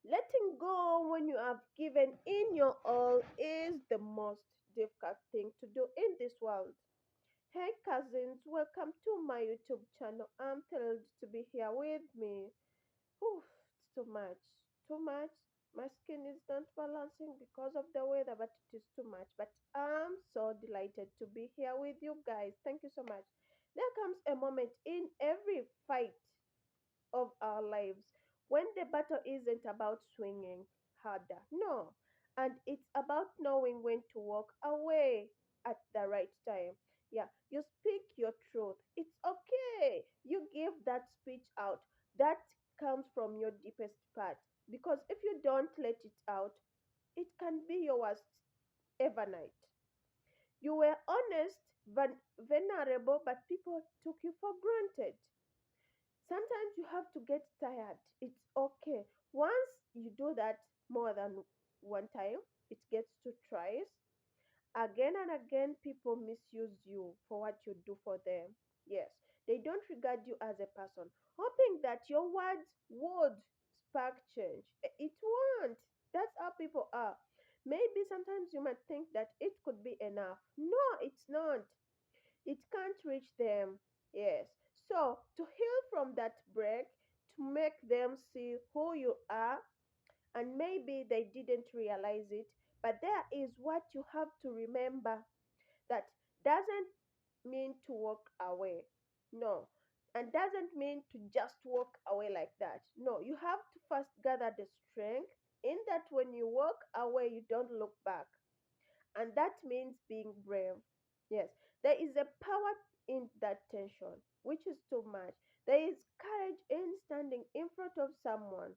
Letting go when you have given in your all is the most difficult thing to do in this world. Hey cousins, welcome to my YouTube channel. I'm thrilled to be here with me. Oof, it's too much. Too much. My skin is not balancing because of the weather, but it is too much. But I'm so delighted to be here with you guys. Thank you so much. There comes a moment in every fight of our lives when the battle isn't about swinging harder. No. And it's about knowing when to walk away at the right time. Yeah, you speak your truth. It's okay. You give that speech out. That comes from your deepest part. Because if you don't let it out, it can be your worst ever night. You were honest, vulnerable, but people took you for granted. Sometimes you have to get tired. It's okay. Once you do that more than one time, it gets to twice. Again and again, people misuse you for what you do for them. Yes, they don't regard you as a person, hoping that your words would spark change. It won't. That's how people are. Maybe sometimes you might think that it could be enough. No, it's not. It can't reach them. Yes. So, to heal from that break, to make them see who you are, and maybe they didn't realize it, but there is what you have to remember that doesn't mean to walk away. No. And doesn't mean to just walk away like that. No, you have to first gather the strength in that when you walk away, you don't look back, and that means being brave. Yes, there is a power in that tension, which is too much. There is courage in standing in front of someone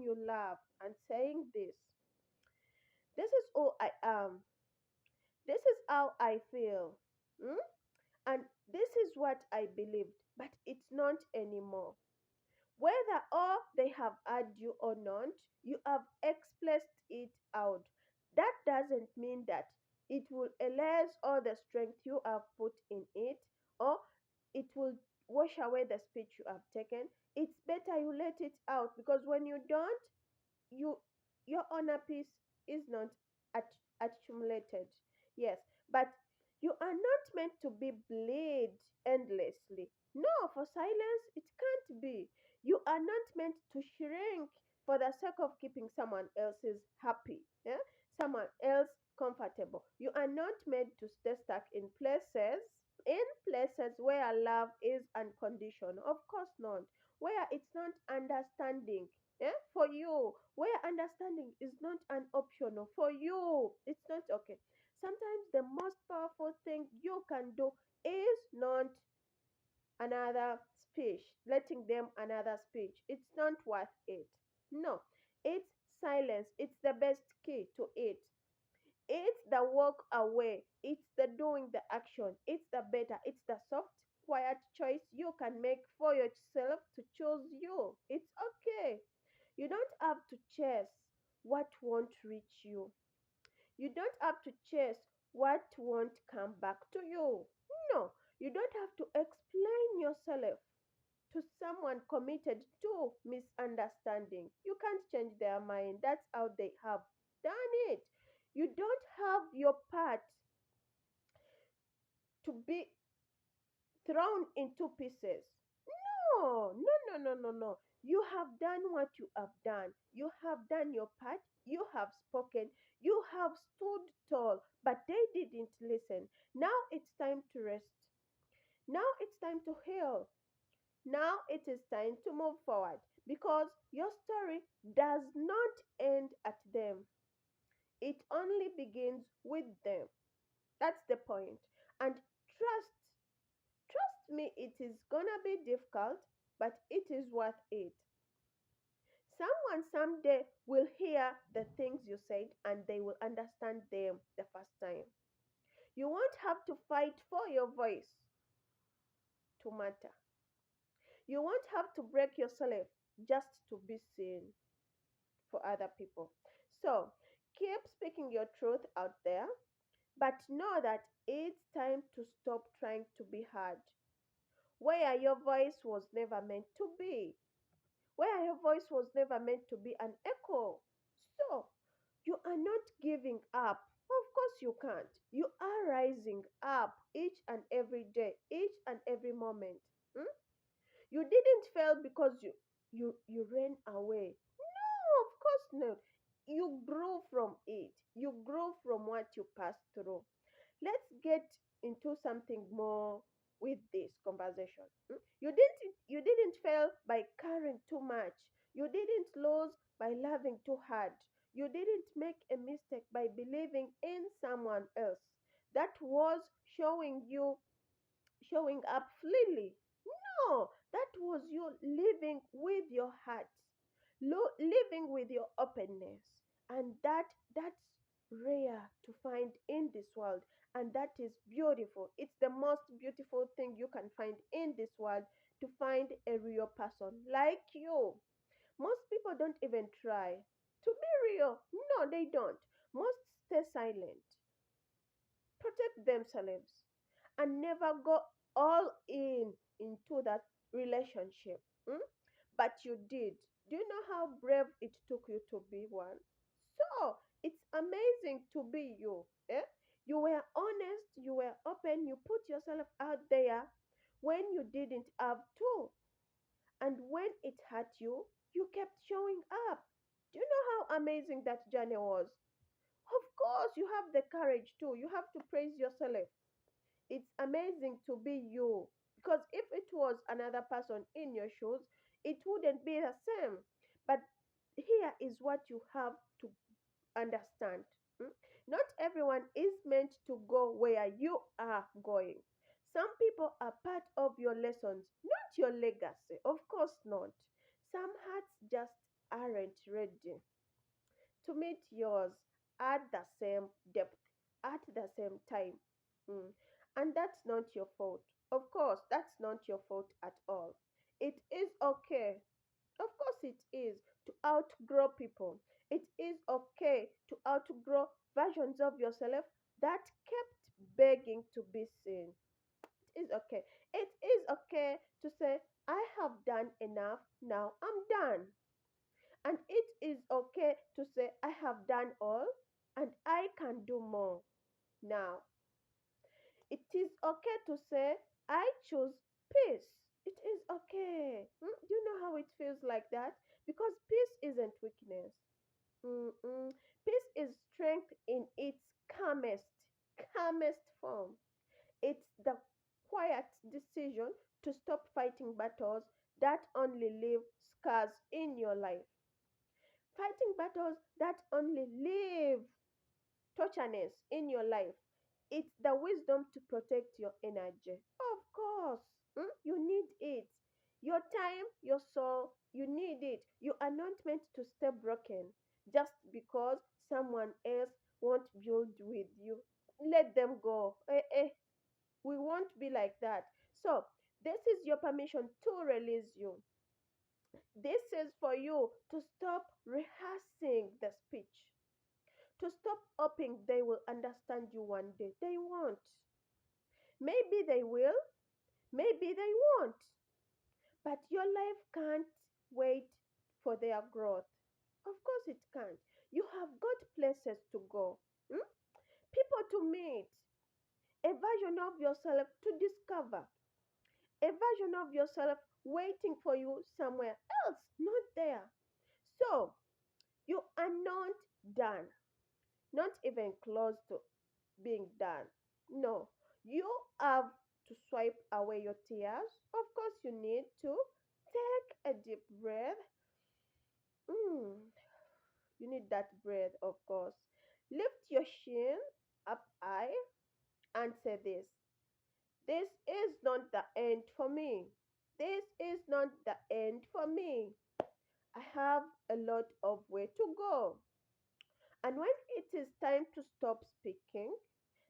you love, and saying this is who I am, this is how I feel, hmm? And this is what I believed, but it's not anymore. Whether or they have heard you or not, you have expressed it out. That doesn't mean that it will erase all the strength you have put in it, or it will wash away the speech you have taken. It's better you let it out, because when you don't, you your honor piece is not accumulated. Yes, but you are not meant to be bleed endlessly. No, for silence it can't be. You are not meant to shrink for the sake of keeping someone else's happy, yeah? Someone else comfortable. You are not meant to stay stuck in places where love is unconditional. Of course not. Where it's not understanding, for you, where understanding is not an optional for you, it's not okay. Sometimes the most powerful thing you can do is not another speech, letting them another speech. It's not worth it. No, it's silence. It's the best key to it. It's the walk away. It's the doing the action. It's the better. It's the soft, quiet choice you can make for yourself to choose you. It's okay. You don't have to chase what won't reach you. You don't have to chase what won't come back to you. No, you don't have to explain yourself to someone committed to misunderstanding. You can't change their mind. That's how they have done it. You don't have your part to be thrown into pieces. No, no, no, no, no, no. You have done what you have done. You have done your part. You have spoken. You have stood tall, but they didn't listen. Now it's time to rest. Now it's time to heal. Now it is time to move forward, because your story does not end at them. It only begins with them. That's the point. And trust, trust me, it is gonna be difficult, but it is worth it. Someone someday will hear the things you said and they will understand them the first time. You won't have to fight for your voice to matter. You won't have to break yourself just to be seen for other people. So keep speaking your truth out there, but know that it's time to stop trying to be heard where your voice was never meant to be. where her voice was never meant to be an echo. So, you are not giving up. Of course, you can't. You are rising up each and every day, each and every moment. Hmm? You didn't fail because you ran away. No, of course not. You grew from it. You grew from what you passed through. Let's get into something more with this conversation. You didn't fail by caring too much. You didn't lose by loving too hard. You didn't make a mistake by believing in someone else. That was showing up freely. No, that was you living with your heart, living with your openness, and that's rare to find in this world, and that is beautiful. It's the most beautiful thing you can find in this world, to find a real person like you. Most people don't even try to be real. No, they don't. Most stay silent, protect themselves, and never go all in into that relationship. Hmm? But you did. Do you know how brave it took you to be one? So it's amazing to be you. Eh? You were honest, you were open, you put yourself out there when you didn't have to. And when it hurt you, you kept showing up. Do you know how amazing that journey was? Of course, you have the courage too. You have to praise yourself. It's amazing to be you, because if it was another person in your shoes, it wouldn't be the same. But here is what you have to understand. Mm? Not everyone is meant to go where you are going. Some people are part of your lessons, not your legacy. Of course not. Some hearts just aren't ready to meet yours at the same depth, at the same time. Mm. And that's not your fault. Of course, that's not your fault at all. It is okay. Of course, it is to outgrow people. It is okay to outgrow versions of yourself that kept begging to be seen. It is okay. It is okay to say, I have done enough, now I'm done. And it is okay to say, I have done all and I can do more now. It is okay to say, I choose peace. It is okay. Do you know how it feels like that? Because peace isn't weakness. Mm-mm. Peace is strength in its calmest form. It's the quiet decision to stop fighting battles that only leave scars in your life. Fighting battles that only leave tortureness in your life. It's the wisdom to protect your energy. Of course, you need it. Your time, your soul, you need it. You are not meant to stay broken just because someone else won't build with you. Let them go. We won't be like that. So, this is your permission to release you. This is for you to stop rehearsing the speech, to stop hoping they will understand you one day. They won't. Maybe they will, maybe they won't. But your life can't wait for their growth. Of course, it can't. You have got places to go, hmm? People to meet, a version of yourself to discover, a version of yourself waiting for you somewhere else, not there. So, you are not done, not even close to being done. No, you have to swipe away your tears. Of course, you need to take a deep breath. Mm, you need that breath, of course. Lift your chin up high and say this. This is not the end for me. This is not the end for me. I have a lot of way to go. And when it is time to stop speaking,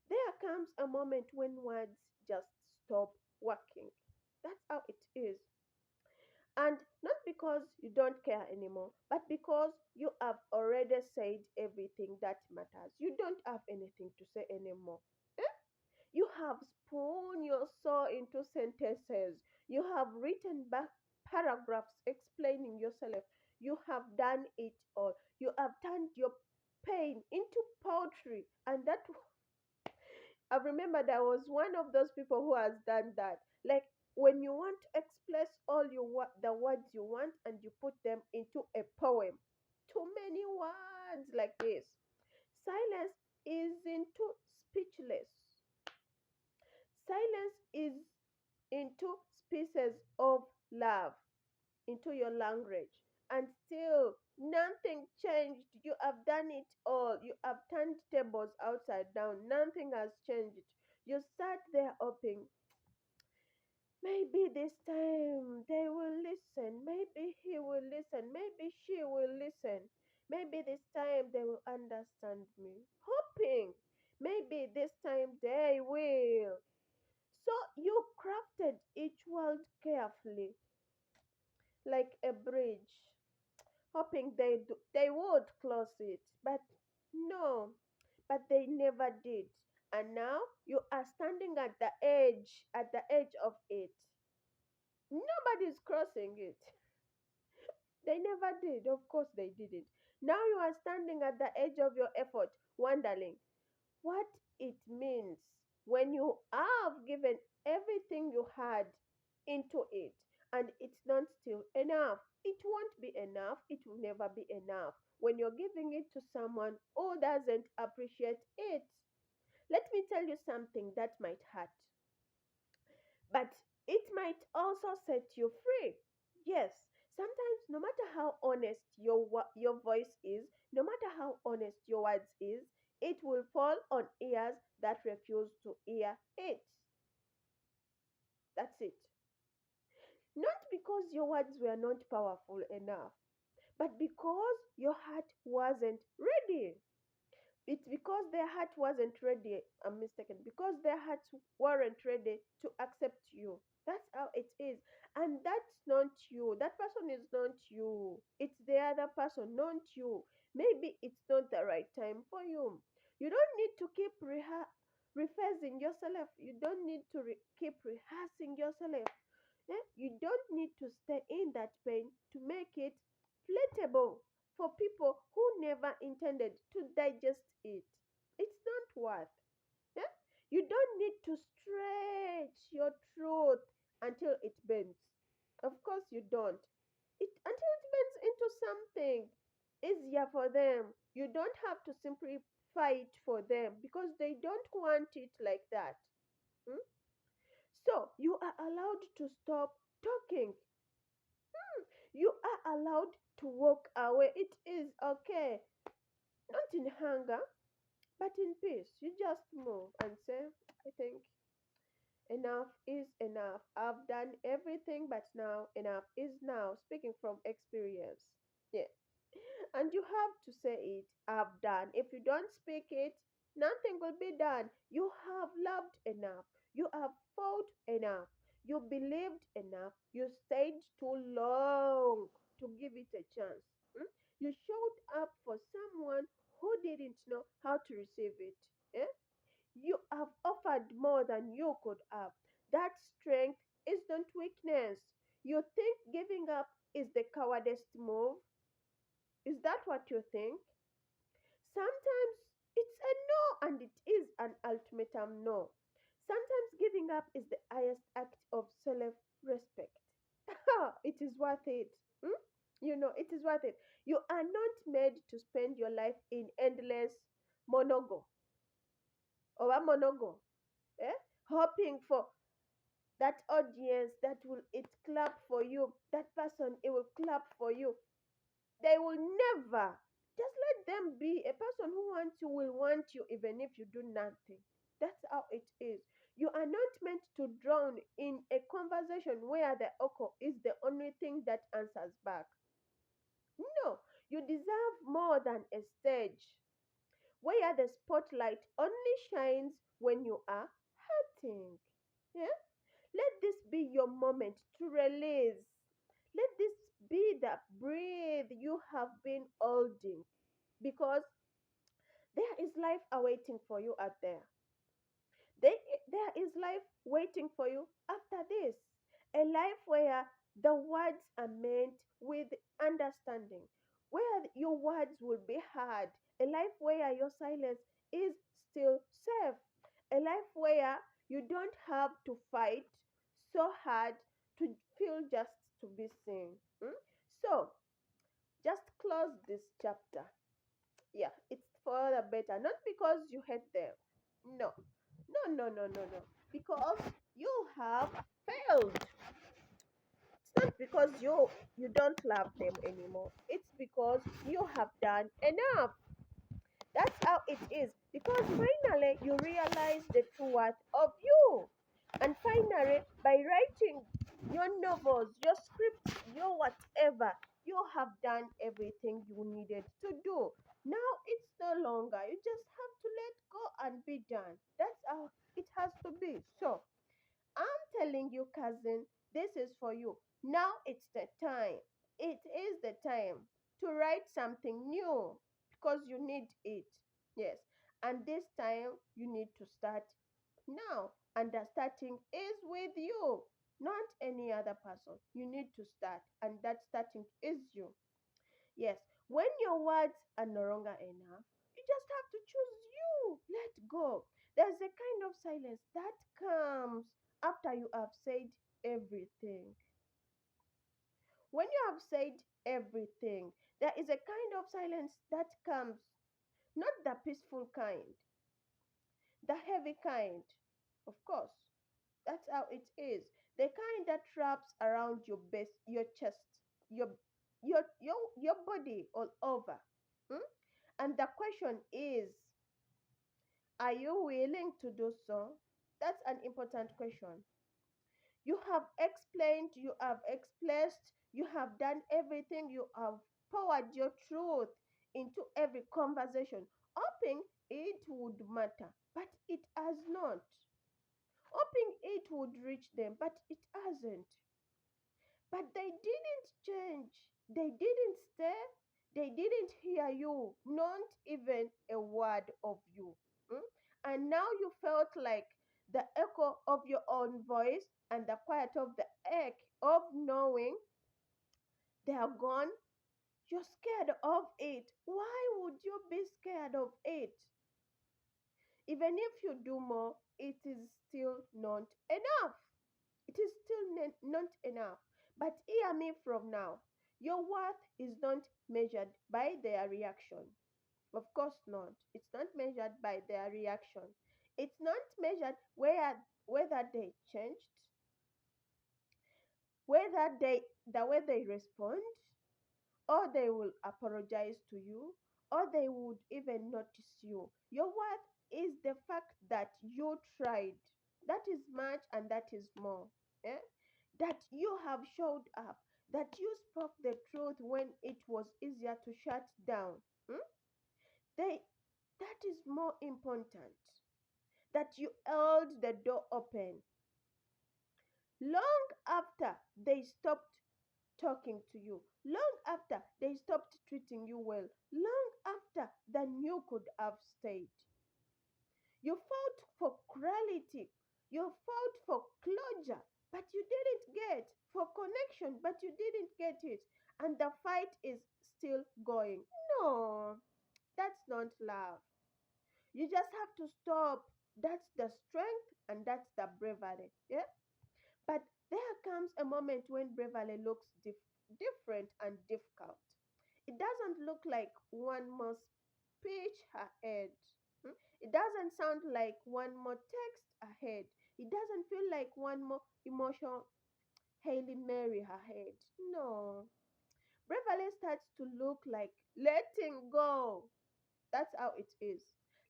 there comes a moment when words just stop working. That's how it is. And not because you don't care anymore, but because you have already said everything that matters. You don't have anything to say anymore. Eh? You have spun your soul into sentences. You have written back paragraphs explaining yourself. You have done it all. You have turned your pain into poetry. And that, I remember there was one of those people who has done that. Like when you want to express all the words you want and you put them into a poem. Too many words like this. Silence is into speechless. Silence is into species of love, into your language. And still, nothing changed. You have done it all. You have turned tables upside down. Nothing has changed. You sat there hoping, maybe this time they will listen. Maybe he will listen. Maybe she will listen. Maybe this time they will understand me. Hoping, maybe this time they will. So you crafted each word carefully, like a bridge, hoping they would close it. But no, but they never did. And now you are standing at the edge of it. Nobody's crossing it. They never did. Of course they didn't. Now you are standing at the edge of your effort, wondering what it means when you have given everything you had into it and it's not still enough. It won't be enough. It will never be enough when you're giving it to someone who doesn't appreciate it. Let me tell you something that might hurt, but it might also set you free. Yes, sometimes no matter how honest your voice is, no matter how honest your words is, it will fall on ears that refuse to hear it. That's it. Not because your words were not powerful enough, but because your heart wasn't ready. It's because their heart wasn't ready. I'm mistaken. Because their hearts weren't ready to accept you. That's how it is. And that's not you. That person is not you. It's the other person, not you. Maybe it's not the right time for you. You don't need to keep rehearsing yourself. You don't need to keep rehearsing yourself. Eh? You don't need to stay in that pain to make it palatable for people who never intended to digest it. It's not worth. Eh? You don't need to stretch your truth until it bends. Of course you don't. It until it bends into something easier for them. You don't have to simply fight for them because they don't want it like that. Hmm? So you are allowed to stop talking. You are allowed to walk away. It is okay. Not in hunger, but in peace. You just move and say, I think enough is enough. I've done everything, but now enough is now. Speaking from experience. Yeah. And you have to say it. I've done. If you don't speak it, nothing will be done. You have loved enough. You have fought enough. You believed enough. You stayed too long to give it a chance. Hmm? You showed up for someone who didn't know how to receive it. Eh? You have offered more than you could have. That strength is not weakness. You think giving up is the cowardice move? Is that what you think? Sometimes it's a no and it is an ultimatum no. Sometimes giving up is the highest act of self respect. It is worth it. Hmm? You know, it is worth it. You are not made to spend your life in endless monogo or a monogo, eh? Hoping for that audience that will it clap for you, that person it will clap for you. They will never. Just let them be. A person who wants you will want you even if you do nothing. That's how it is. You are not meant to drown in a conversation where the echo is the only thing that answers back. No, you deserve more than a stage where the spotlight only shines when you are hurting. Yeah? Let this be your moment to release. Let this be the breathe you have been holding because there is life awaiting for you out there. There, there is life waiting for you after this. A life where The words are meant with understanding, where your words will be heard. A life where your silence is still safe. A life where you don't have to fight so hard to feel just to be seen. Hmm? So, just close this chapter. Yeah, it's for the better. Not because you hate them. No. No, no, no, no, no. Because you have failed. It's not because you don't love them anymore. It's because you have done enough. That's how it is. Because finally you realize the true worth of you. And finally, by writing your novels, your scripts, your whatever, you have done everything you needed to do. Now it's no longer. You just have to let go and be done. That's how it has to be. So I'm telling you, cousin, this is for you. Now it's the time. It is the time to write something new because you need it. Yes. And this time you need to start now. And the starting is with you, not any other person. You need to start, and that starting is you. Yes, when your words are no longer enough, you just have to choose you. Let go. There's a kind of silence that comes after you have said everything. When you have said everything, there is a kind of silence that comes, not the peaceful kind, the heavy kind. Of course, that's how it is. The kind that wraps around your base, your chest, your your body all over. Hmm? And the question is, are you willing to do so? That's an important question. You have explained, you have expressed, you have done everything, you have poured your truth into every conversation, hoping it would matter, but it has not. Hoping it would reach them, but it hasn't. But they didn't change. They didn't stay. They didn't hear you, not even a word of you. Mm? And now you felt like the echo of your own voice and the quiet of the ache of knowing they are gone. You're scared of it. Why would you be scared of it? Even if you do more, it is still not enough. It is still not enough. But hear me from now. Your worth is not measured by their reaction. Of course not. It's not measured by their reaction. It's not measured whether they changed, whether they the way they respond, or they will apologize to you, or they would even notice you. Your worth is the fact that you tried. That is much and that is more. Eh? That you have showed up, that you spoke the truth when it was easier to shut down. Hmm? They, that is more important. That you held the door open long after they stopped talking to you, long after they stopped treating you well, long after than you could have stayed. You fought for clarity, you fought for closure, but you didn't get for connection, but you didn't get it, and the fight is still going. No, that's not love. You just have to stop. That's the strength and that's the bravery. Yeah. But there comes a moment when bravery looks different and difficult. It doesn't look like one must pitch ahead. Hmm? It doesn't sound like one more text ahead. It doesn't feel like one more emotional Hailey Mary ahead. No. Bravery starts to look like letting go. That's how it is.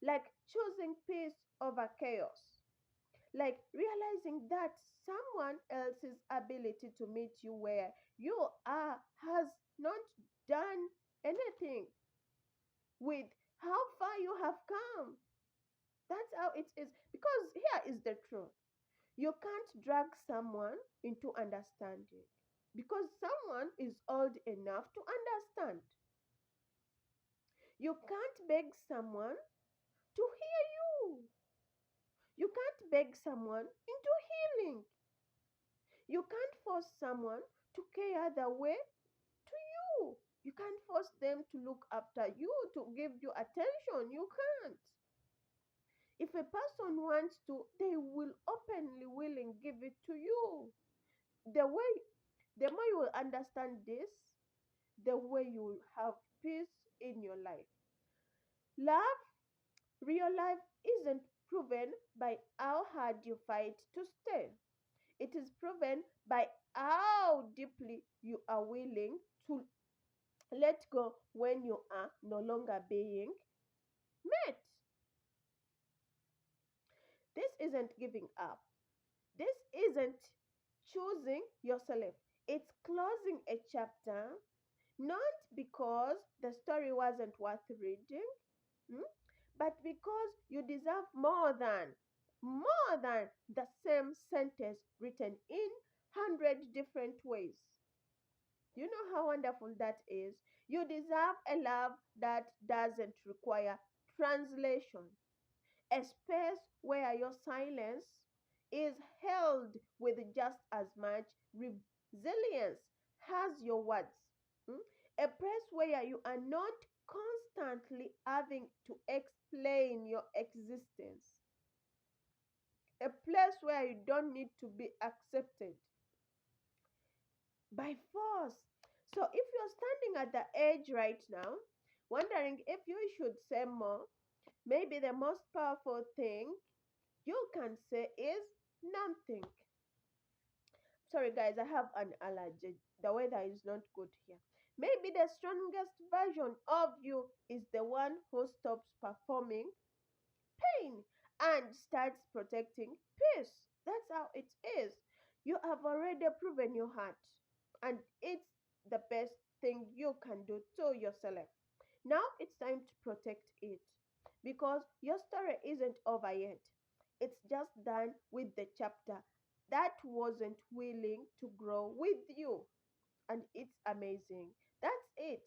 Like choosing peace over chaos. Like realizing that someone else's ability to meet you where you are has not done anything with how far you have come. That's how it is. Because here is the truth. You can't drag someone into understanding because someone is old enough to understand. You can't beg someone to hear you. You can't beg someone into healing. You can't force someone to care the way to you. You can't force them to look after you, to give you attention. You can't. If a person wants to, they will openly willing give it to you. The way, the more you will understand this, the way you will have peace in your life. Love, real life isn't proven by how hard you fight to stay. It is proven by how deeply you are willing to let go when you are no longer being met. This isn't giving up. This isn't choosing yourself. It's closing a chapter, not because the story wasn't worth reading, hmm, but because you deserve more than the same sentence written in 100 different ways. You know how wonderful that is? You deserve a love that doesn't require translation, a space where your silence is held with just as much resilience as your words. Mm? A place where you are not constantly having to explain your existence. A place where you don't need to be accepted by force. So if you're standing at the edge right now, wondering if you should say more, maybe the most powerful thing you can say is nothing. Sorry, guys, I have an allergy. The weather is not good here. Maybe the strongest version of you is the one who stops performing pain and starts protecting peace. That's how it is. You have already proven your heart, and it's the best thing you can do to yourself. Now it's time to protect it because your story isn't over yet. It's just done with the chapter that wasn't willing to grow with you, and it's amazing. That's it.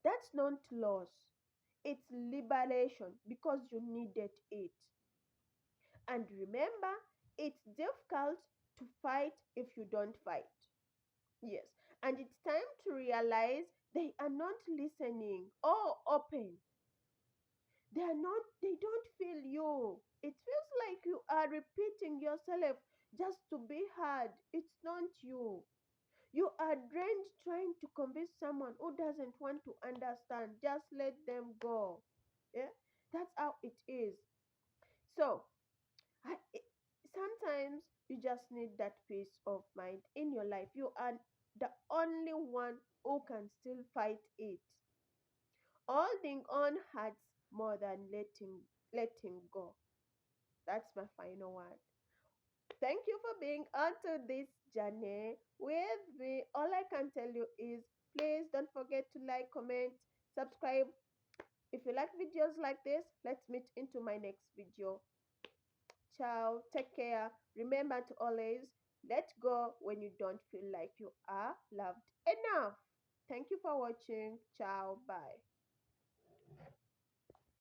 That's not loss. It's liberation because you needed it. And remember, it's difficult to fight if you don't fight. Yes. And it's time to realize they are not listening or open. They don't feel you. It feels like you are repeating yourself just to be heard. It's not you. You are drained trying to convince someone who doesn't want to understand. Just let them go. Yeah? That's how it is. So, I, it- sometimes you just need that peace of mind in your life. You are the only one who can still fight it. Holding on hurts more than letting go. That's my final word. Thank you for being onto this journey with me. All I can tell you is please don't forget to like, comment, subscribe. If you like videos like this, let's meet into my next video. Ciao, take care. Remember to always let go when you don't feel like you are loved enough. Thank you for watching. Ciao, bye.